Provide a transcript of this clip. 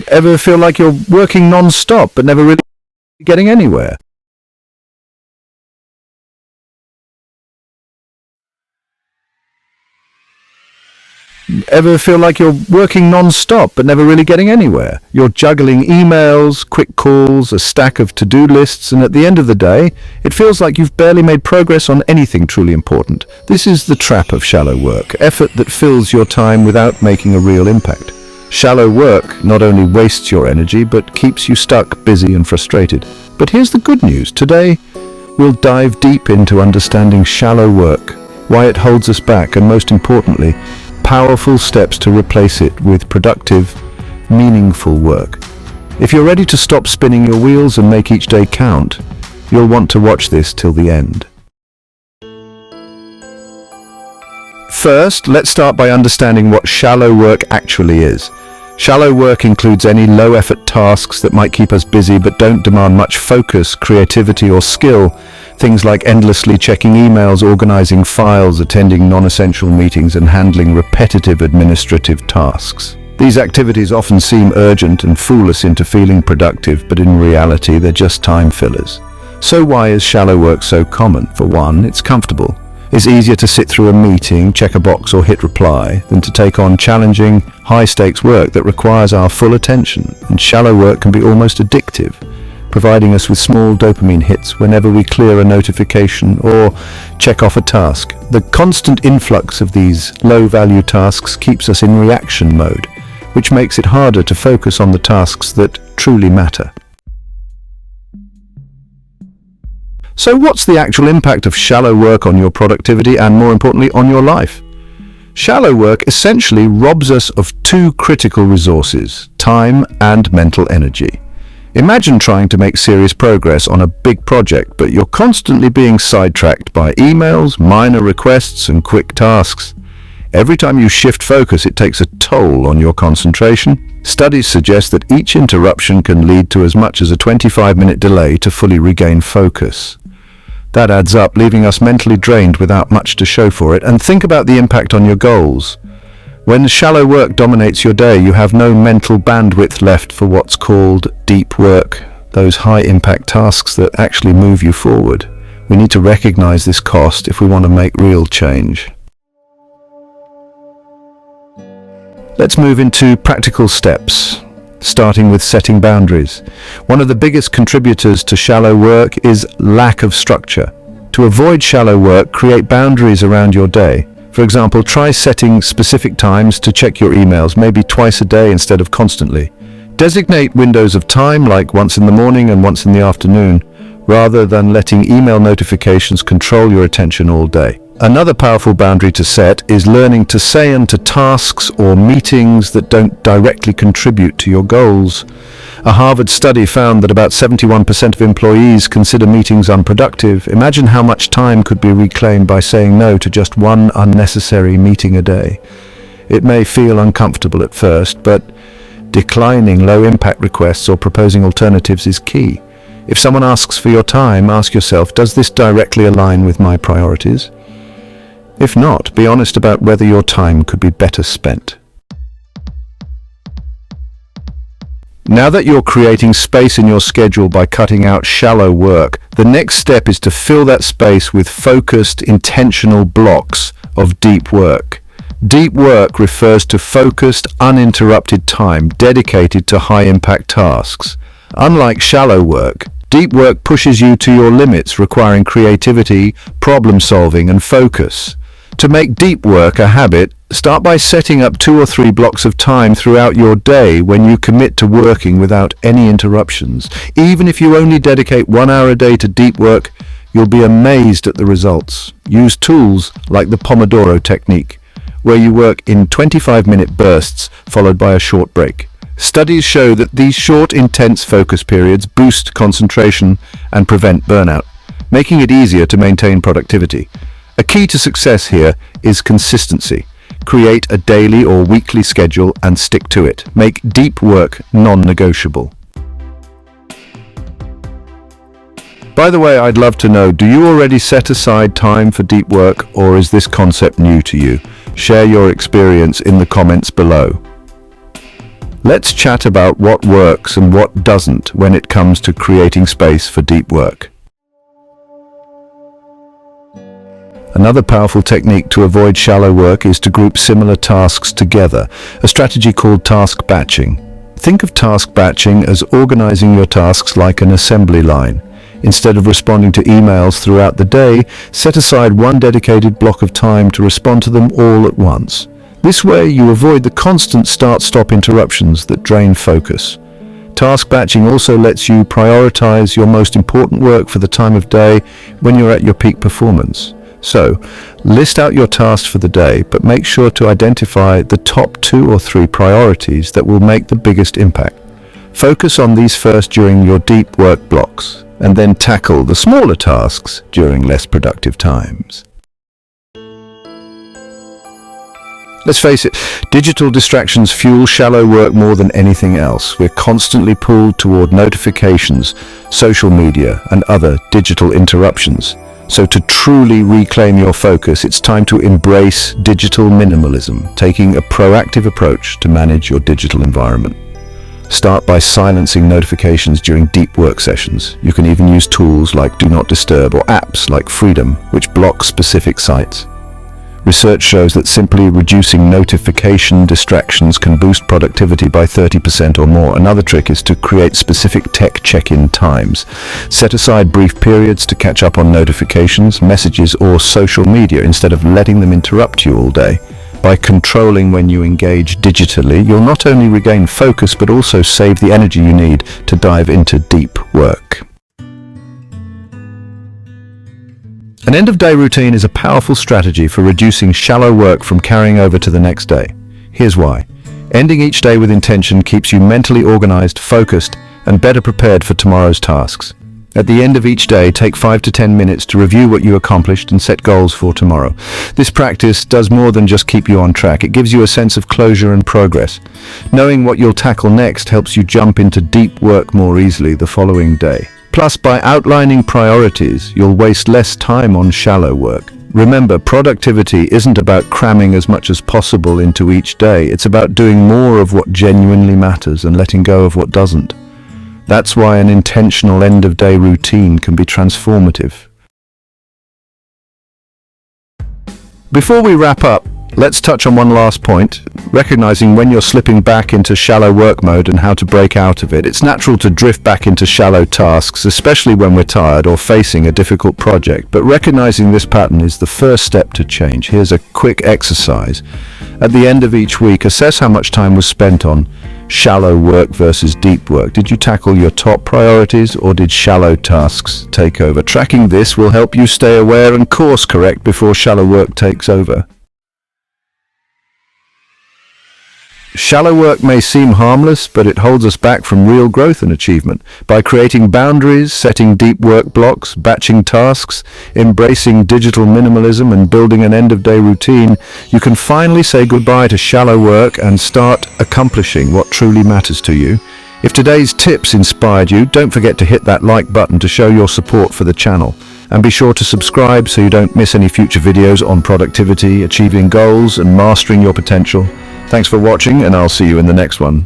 Ever feel like you're working non-stop but never really getting anywhere? Ever feel like you're working non-stop but never really getting anywhere? You're juggling emails, quick calls, a stack of to-do lists, and at the end of the day, it feels like you've barely made progress on anything truly important. This is the trap of shallow work, effort that fills your time without making a real impact. Shallow work not only wastes your energy, but keeps you stuck, busy, and frustrated. But here's the good news. Today, we'll dive deep into understanding shallow work, why it holds us back, and most importantly, powerful steps to replace it with productive, meaningful work. If you're ready to stop spinning your wheels and make each day count, you'll want to watch this till the end. First, let's start by understanding what shallow work actually is. Shallow work includes any low-effort tasks that might keep us busy but don't demand much focus, creativity, or skill. Things like endlessly checking emails, organizing files, attending non-essential meetings, and handling repetitive administrative tasks. These activities often seem urgent and fool us into feeling productive, but in reality, they're just time fillers. So why is shallow work so common? For one, it's comfortable. It's easier to sit through a meeting, check a box, or hit reply than to take on challenging, high-stakes work that requires our full attention. And shallow work can be almost addictive, providing us with small dopamine hits whenever we clear a notification or check off a task. The constant influx of these low-value tasks keeps us in reaction mode, which makes it harder to focus on the tasks that truly matter. So what's the actual impact of shallow work on your productivity and, more importantly, on your life? Shallow work essentially robs us of two critical resources: time and mental energy. Imagine trying to make serious progress on a big project, but you're constantly being sidetracked by emails, minor requests, and quick tasks. Every time you shift focus, it takes a toll on your concentration. Studies suggest that each interruption can lead to as much as a 25-minute delay to fully regain focus. That adds up, leaving us mentally drained without much to show for it. And think about the impact on your goals. When shallow work dominates your day, you have no mental bandwidth left for what's called deep work, those high-impact tasks that actually move you forward. We need to recognize this cost if we want to make real change. Let's move into practical steps, starting with setting boundaries. One of the biggest contributors to shallow work is lack of structure. To avoid shallow work, create boundaries around your day. For example, try setting specific times to check your emails, maybe twice a day instead of constantly. Designate windows of time, like once in the morning and once in the afternoon, rather than letting email notifications control your attention all day. Another powerful boundary to set is learning to say no to tasks or meetings that don't directly contribute to your goals. A Harvard study found that about 71% of employees consider meetings unproductive. Imagine how much time could be reclaimed by saying no to just one unnecessary meeting a day. It may feel uncomfortable at first, but declining low-impact requests or proposing alternatives is key. If someone asks for your time, ask yourself, does this directly align with my priorities? If not, be honest about whether your time could be better spent. Now that you're creating space in your schedule by cutting out shallow work, the next step is to fill that space with focused, intentional blocks of deep work. Deep work refers to focused, uninterrupted time dedicated to high-impact tasks. Unlike shallow work, deep work pushes you to your limits, requiring creativity, problem-solving, and focus. To make deep work a habit, start by setting up 2 or 3 blocks of time throughout your day when you commit to working without any interruptions. Even if you only dedicate 1 hour a day to deep work, you'll be amazed at the results. Use tools like the Pomodoro technique, where you work in 25-minute bursts followed by a short break. Studies show that these short, intense focus periods boost concentration and prevent burnout, making it easier to maintain productivity. A key to success here is consistency. Create a daily or weekly schedule and stick to it. Make deep work non-negotiable. By the way, I'd love to know, do you already set aside time for deep work, or is this concept new to you? Share your experience in the comments below. Let's chat about what works and what doesn't when it comes to creating space for deep work. Another powerful technique to avoid shallow work is to group similar tasks together, a strategy called task batching. Think of task batching as organizing your tasks like an assembly line. Instead of responding to emails throughout the day, set aside one dedicated block of time to respond to them all at once. This way, you avoid the constant start-stop interruptions that drain focus. Task batching also lets you prioritize your most important work for the time of day when you're at your peak performance. So, list out your tasks for the day, but make sure to identify the top 2 or 3 priorities that will make the biggest impact. Focus on these first during your deep work blocks, and then tackle the smaller tasks during less productive times. Let's face it, digital distractions fuel shallow work more than anything else. We're constantly pulled toward notifications, social media, and other digital interruptions. So to truly reclaim your focus, it's time to embrace digital minimalism, taking a proactive approach to manage your digital environment. Start by silencing notifications during deep work sessions. You can even use tools like Do Not Disturb or apps like Freedom, which block specific sites. Research shows that simply reducing notification distractions can boost productivity by 30% or more. Another trick is to create specific tech check-in times. Set aside brief periods to catch up on notifications, messages, or social media instead of letting them interrupt you all day. By controlling when you engage digitally, you'll not only regain focus but also save the energy you need to dive into deep work. An end-of-day routine is a powerful strategy for reducing shallow work from carrying over to the next day. Here's why. Ending each day with intention keeps you mentally organized, focused, and better prepared for tomorrow's tasks. At the end of each day, take 5 to 10 minutes to review what you accomplished and set goals for tomorrow. This practice does more than just keep you on track. It gives you a sense of closure and progress. Knowing what you'll tackle next helps you jump into deep work more easily the following day. Plus, by outlining priorities, you'll waste less time on shallow work. Remember, productivity isn't about cramming as much as possible into each day. It's about doing more of what genuinely matters and letting go of what doesn't. That's why an intentional end-of-day routine can be transformative. Before we wrap up, let's touch on one last point. Recognizing when you're slipping back into shallow work mode and how to break out of it. It's natural to drift back into shallow tasks, especially when we're tired or facing a difficult project. But recognizing this pattern is the first step to change. Here's a quick exercise. At the end of each week, assess how much time was spent on shallow work versus deep work. Did you tackle your top priorities or did shallow tasks take over? Tracking this will help you stay aware and course correct before shallow work takes over. Shallow work may seem harmless, but it holds us back from real growth and achievement. By creating boundaries, setting deep work blocks, batching tasks, embracing digital minimalism, and building an end-of-day routine, you can finally say goodbye to shallow work and start accomplishing what truly matters to you. If today's tips inspired you, don't forget to hit that like button to show your support for the channel. And be sure to subscribe so you don't miss any future videos on productivity, achieving goals, and mastering your potential. Thanks for watching, and I'll see you in the next one.